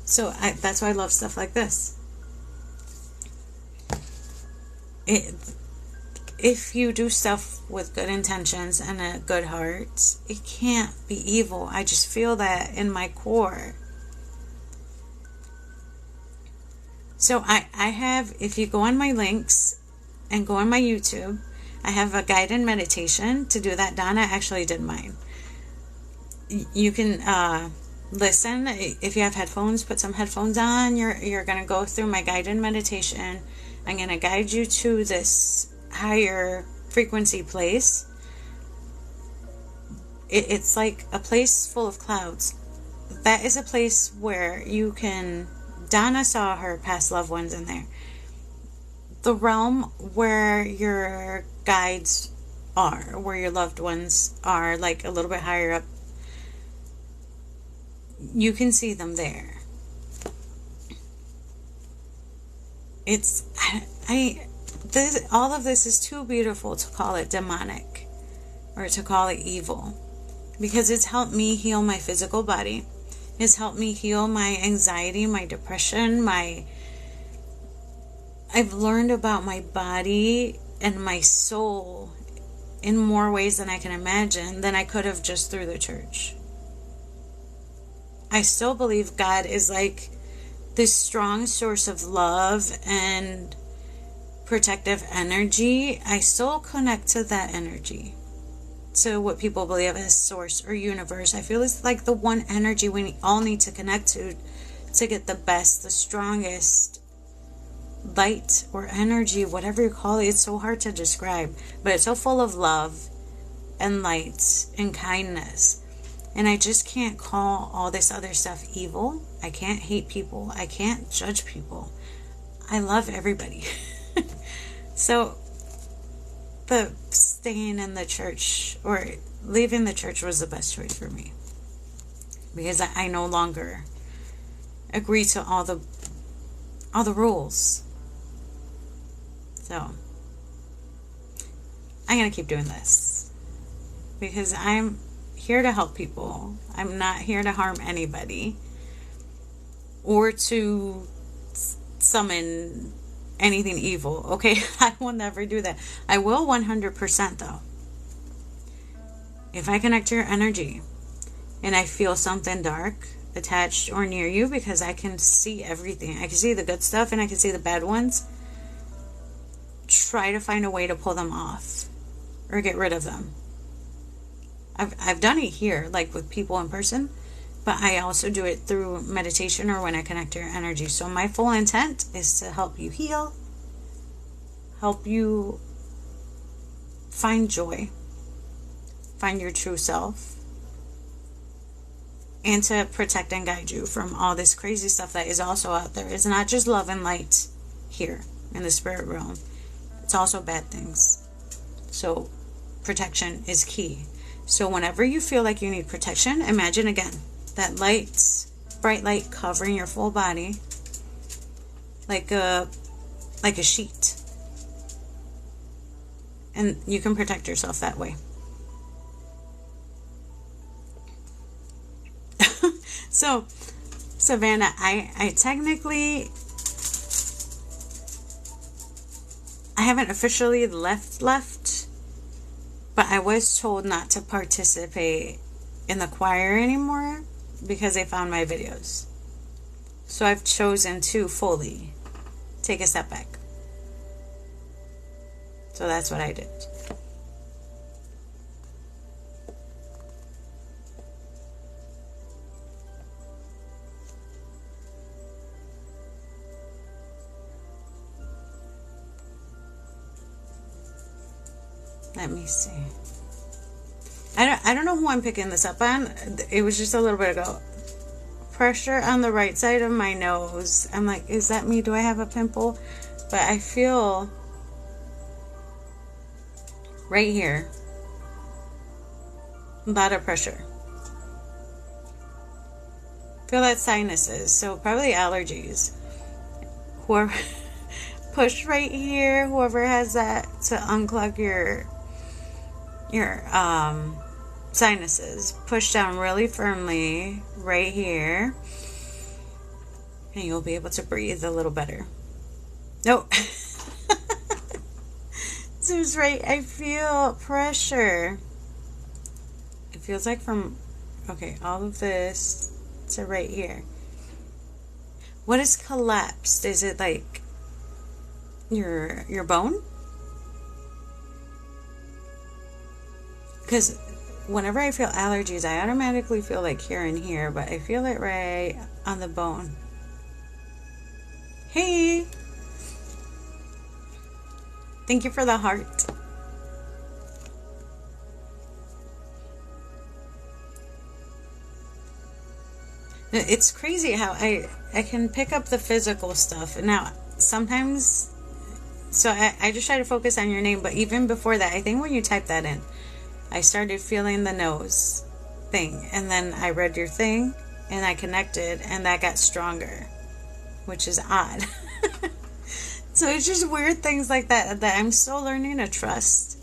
So that's why I love stuff like this. If you do stuff with good intentions and a good heart, it can't be evil. I just feel that in my core. So I have, if you go on my links and go on my YouTube, I have a guided meditation to do that. Donna actually did mine. You can listen. If you have headphones, put some headphones on. You're going to go through my guided meditation. I'm going to guide you to this higher frequency place. It's like a place full of clouds. That is a place where you can... Donna saw her past loved ones in there. The realm where your guides are, where your loved ones are, like a little bit higher up. You can see them there. All of this is too beautiful to call it demonic or to call it evil, because it's helped me heal my physical body. It's helped me heal my anxiety, my depression, I've learned about my body and my soul in more ways than I can imagine than I could have just through the church. I still believe God is like this strong source of love and protective energy. I still connect to that energy, to what people believe as source or universe. I feel it's like the one energy we all need to connect to get the best, the strongest light or energy, whatever you call it. It's so hard to describe, but it's so full of love and light and kindness. And I just can't call all this other stuff evil. I can't hate people. I can't judge people. I love everybody. So the staying in the church or leaving the church was the best choice for me, because I no longer agree to all the rules. So I'm gonna keep doing this because I'm here to help people. I'm not here to harm anybody or to summon anything evil, okay? I will never do that. I will 100% though. If I connect to your energy and I feel something dark attached or near you, because I can see everything. I can see the good stuff and I can see the bad ones. Try to find a way to pull them off or get rid of them. I've done it here, like with people in person, but I also do it through meditation or when I connect to your energy. So my full intent is to help you heal, help you find joy, find your true self, and to protect and guide you from all this crazy stuff that is also out there. It's not just love and light here in the spirit realm. It's also bad things. So protection is key. So whenever you feel like you need protection, imagine again that light, bright light covering your full body like a sheet. And you can protect yourself that way. So, Savannah, I technically, I haven't officially left, but I was told not to participate in the choir anymore because they found my videos. So I've chosen to fully take a step back. So that's what I did. Let me see. I don't know who I'm picking this up on. It was just a little bit ago. Pressure on the right side of my nose. I'm like, is that me? Do I have a pimple? But I feel right here a lot of pressure. Feel that sinuses. So probably allergies. Whoever push right here, whoever has that, to unclog your sinuses. Push down really firmly right here and you'll be able to breathe a little better. No. This is right. I feel pressure. It feels like from, okay, all of this to right here. What is collapsed? Is it like your bone? Because whenever I feel allergies, I automatically feel like here and here, but I feel it right on the bone. Hey! Thank you for the heart. It's crazy how I can pick up the physical stuff. Now, sometimes, so I just try to focus on your name, but even before that, I think when you type that in, I started feeling the nose thing, and then I read your thing, and I connected, and that got stronger, which is odd. So it's just weird things like that I'm still learning to trust.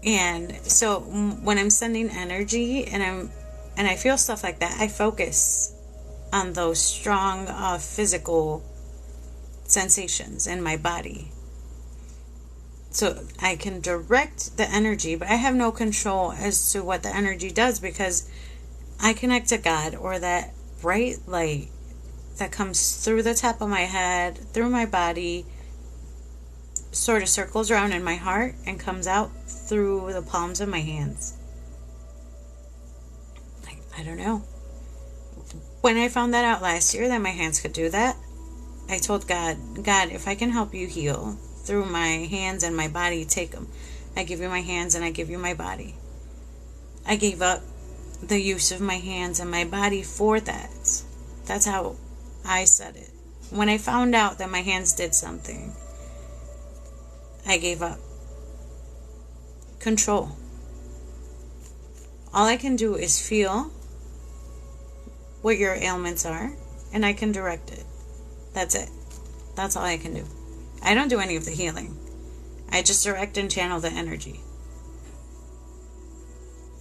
And so when I'm sending energy and I feel stuff like that, I focus on those strong physical sensations in my body. So I can direct the energy, but I have no control as to what the energy does because I connect to God or that bright light that comes through the top of my head, through my body, sort of circles around in my heart and comes out through the palms of my hands. I don't know. When I found that out last year that my hands could do that, I told God, if I can help you heal through my hands and my body, take them. I give you my hands and I give you my body. I gave up the use of my hands and my body for that. That's how I said it. When I found out that my hands did something, I gave up control. All I can do is feel what your ailments are, and I can direct it. That's it. That's all I can do. I don't do any of the healing. I just direct and channel the energy.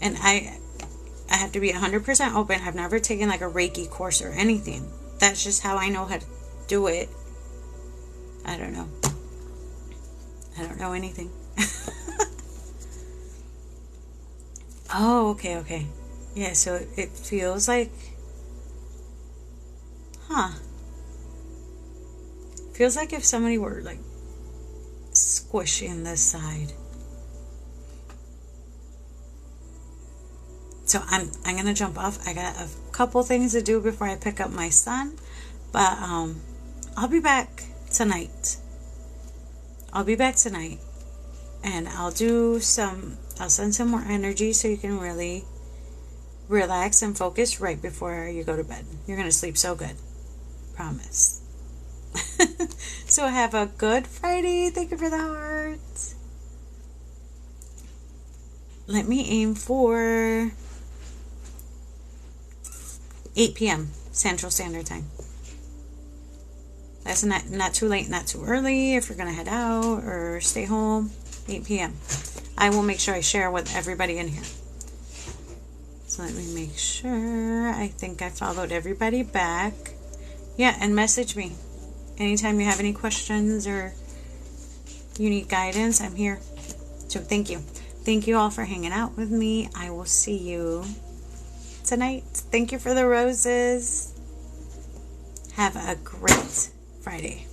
And I have to be 100% open. I've never taken like a Reiki course or anything. That's just how I know do it. I don't know. I don't know anything. Oh, okay. Yeah, so it feels like, feels like if somebody were like squishing this side. So I'm gonna jump off. I got a couple things to do before I pick up my son, but I'll be back tonight. And I'll send some more energy so you can really relax and focus right before you go to bed. You're gonna sleep so good, promise. So have a good Friday. Thank you for the hearts. Let me aim for 8 p.m. Central Standard Time. That's not too late, not too early if you're going to head out or stay home. 8 p.m. I will make sure I share with everybody in here. So let me make sure. I think I followed everybody back. Yeah, and message me. Anytime you have any questions or you need guidance, I'm here. So thank you. Thank you all for hanging out with me. I will see you tonight. Thank you for the roses. Have a great Friday.